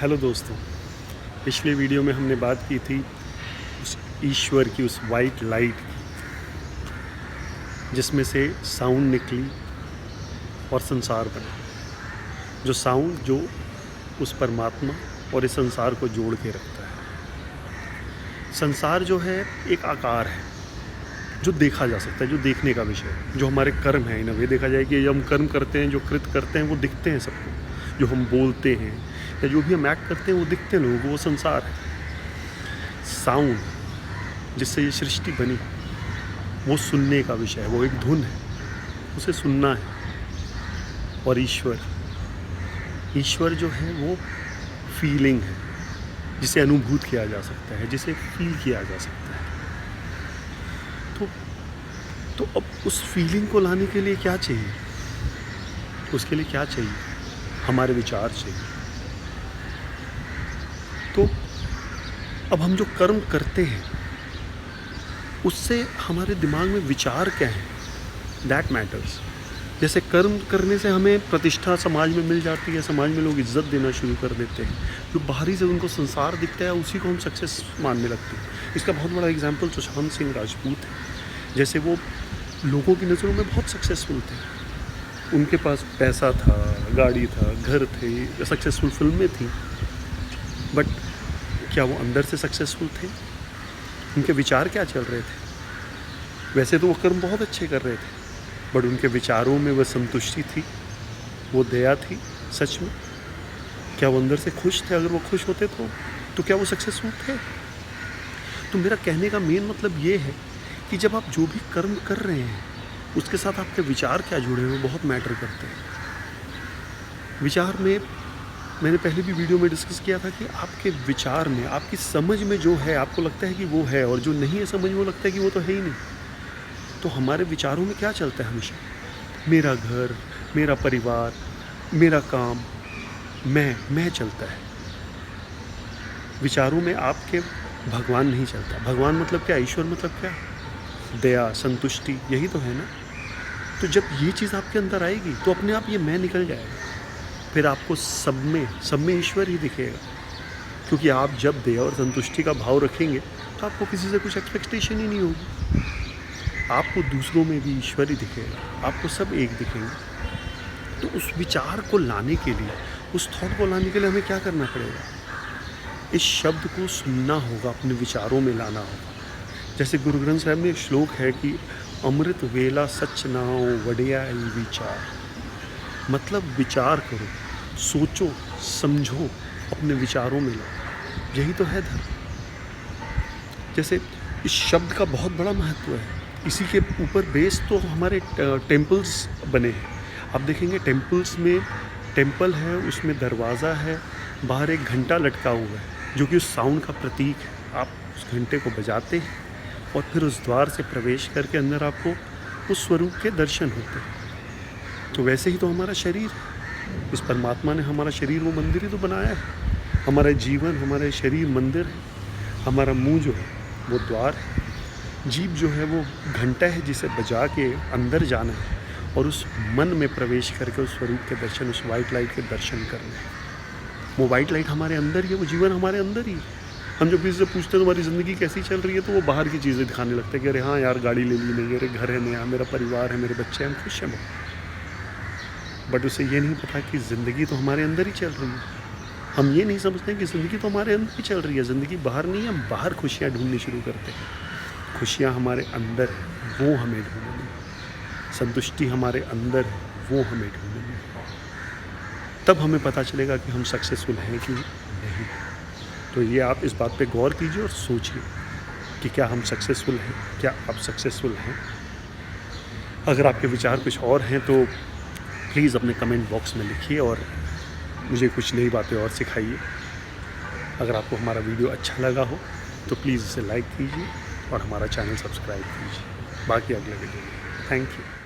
Hello दोस्तों, पिछले video में हमने बात की थी उस ईश्वर की, उस वाइट लाइट की, जिसमें से साउंड निकली और संसार बना। जो साउंड जो उस परमात्मा और इस संसार को जोड़ के रखता है। संसार जो है एक आकार है जो देखा जा सकता है, जो देखने का विषय है, जो हमारे कर्म है। इन वे देखा जाए कि जो हम कर्म करते हैं, जो कृत करते हैं, वो दिखते हैं सबको। जो हम बोलते हैं या जो भी हम एक्ट करते हैं, वो दिखते हैं लोगों को, वो संसार है। साउंड जिससे ये सृष्टि बनी, वो सुनने का विषय है, वो एक धुन है, उसे सुनना है। और ईश्वर जो है वो फीलिंग है, जिसे अनुभूत किया जा सकता है, जिसे फील किया जा सकता है। तो अब उस फीलिंग को लाने के लिए क्या चाहिए? उसके लिए क्या चाहिए? हमारे विचार चाहिए। तो अब हम जो कर्म करते हैं, उससे हमारे दिमाग में विचार क्या है, दैट मैटर्स। जैसे कर्म करने से हमें प्रतिष्ठा समाज में मिल जाती है, समाज में लोग इज्जत देना शुरू कर देते हैं। जो बाहरी से उनको संसार दिखता है, उसी को हम सक्सेस मानने लगते हैं। इसका बहुत बड़ा एग्जाम्पल सुशांत सिंह राजपूत है। जैसे वो लोगों की नज़रों में बहुत सक्सेसफुल थे, उनके पास पैसा था, गाड़ी था, घर थे, सक्सेसफुल फिल्में थी, बट क्या वो अंदर से सक्सेसफुल थे? उनके विचार क्या चल रहे थे? वैसे तो वो कर्म बहुत अच्छे कर रहे थे, बट उनके विचारों में वह संतुष्टि थी, वो दया थी सच में? क्या वो अंदर से खुश थे? अगर वो खुश होते तो क्या वो सक्सेसफुल थे? तो मेरा कहने का मेन मतलब ये है कि जब आप जो भी कर्म कर रहे हैं, उसके साथ आपके विचार क्या जुड़े हैं, वो बहुत मैटर करते हैं। विचार में मैंने पहले भी वीडियो में डिस्कस किया था कि आपके विचार में, आपकी समझ में जो है, आपको लगता है कि वो है, और जो नहीं है समझ में, वो लगता है कि वो तो है ही नहीं। तो हमारे विचारों में क्या चलता है हमेशा? मेरा घर, मेरा परिवार, मेरा काम, मैं चलता है। विचारों में आपके भगवान नहीं चलता। भगवान मतलब क्या? ईश्वर मतलब क्या? दया, संतुष्टि, यही तो है ना। तो जब ये चीज़ आपके अंदर आएगी, तो अपने आप ये मैं निकल जाएगा। फिर आपको सब में ईश्वर ही दिखेगा। क्योंकि आप जब दया और संतुष्टि का भाव रखेंगे, तो आपको किसी से कुछ एक्सपेक्टेशन ही नहीं होगी। आपको दूसरों में भी ईश्वर ही दिखेगा, आपको सब एक दिखेंगे। तो उस विचार को लाने के लिए, उस थॉट को लाने के लिए हमें क्या करना पड़ेगा? इस शब्द को सुनना होगा, अपने विचारों में लाना होगा। जैसे गुरु ग्रंथ साहब में एक श्लोक है कि अमृत वेला सच नाओ वड्याई विचार। मतलब विचार करो, सोचो, समझो, अपने विचारों में लो। यही तो है धर्म। जैसे इस शब्द का बहुत बड़ा महत्व है। इसी के ऊपर बेस तो हमारे टेम्पल्स बने हैं। आप देखेंगे टेम्पल्स में, टेम्पल है, उसमें दरवाज़ा है, बाहर एक घंटा लटका हुआ है, जो कि उस साउंड का प्रतीक है। आप उस घंटे को बजाते हैं और फिर उस द्वार से प्रवेश करके अंदर आपको उस स्वरूप के दर्शन होते हैं। तो वैसे ही तो हमारा शरीर, इस परमात्मा ने हमारा शरीर वो मंदिर ही तो बनाया है। हमारा जीवन, हमारा शरीर मंदिर है। हमारा मुंह जो है वो द्वार है। जीभ जो है वो घंटा है, जिसे बजा के अंदर जाना है और उस मन में प्रवेश करके उस स्वरूप के दर्शन, उस वाइट लाइट के दर्शन करने हैं। वो वाइट लाइट हमारे अंदर ही है, वो जीवन हमारे अंदर ही है। हम जब किसी से पूछते हैं तुम्हारी ज़िंदगी कैसी चल रही है, तो वो बाहर की चीज़ें दिखाने लगते हैं कि अरे हाँ यार, गाड़ी ले ली नहीं, अरे घर है नया, मेरा परिवार है, मेरे बच्चे हैं, हम खुश हैं। बट उसे ये नहीं पता कि ज़िंदगी तो हमारे अंदर ही चल रही है। हम ये नहीं समझते कि ज़िंदगी तो हमारे अंदर ही चल रही है, ज़िंदगी बाहर नहीं है। हम बाहर खुशियाँ ढूंढनी शुरू करते हैं। खुशियाँ हमारे अंदर है, वो हमें ढूंढनी है। संतुष्टि हमारे अंदर है, वो हमें ढूंढनी है। तब हमें पता चलेगा कि हम सक्सेसफुल हैं कि नहीं। तो ये आप इस बात पे गौर कीजिए और सोचिए कि क्या हम सक्सेसफुल हैं, क्या आप सक्सेसफुल हैं। अगर आपके विचार कुछ और हैं तो प्लीज़ अपने कमेंट बॉक्स में लिखिए और मुझे कुछ नई बातें और सिखाइए। अगर आपको हमारा वीडियो अच्छा लगा हो तो प्लीज़ इसे लाइक कीजिए और हमारा चैनल सब्सक्राइब कीजिए। बाकी अगले वीडियो में। Thank you.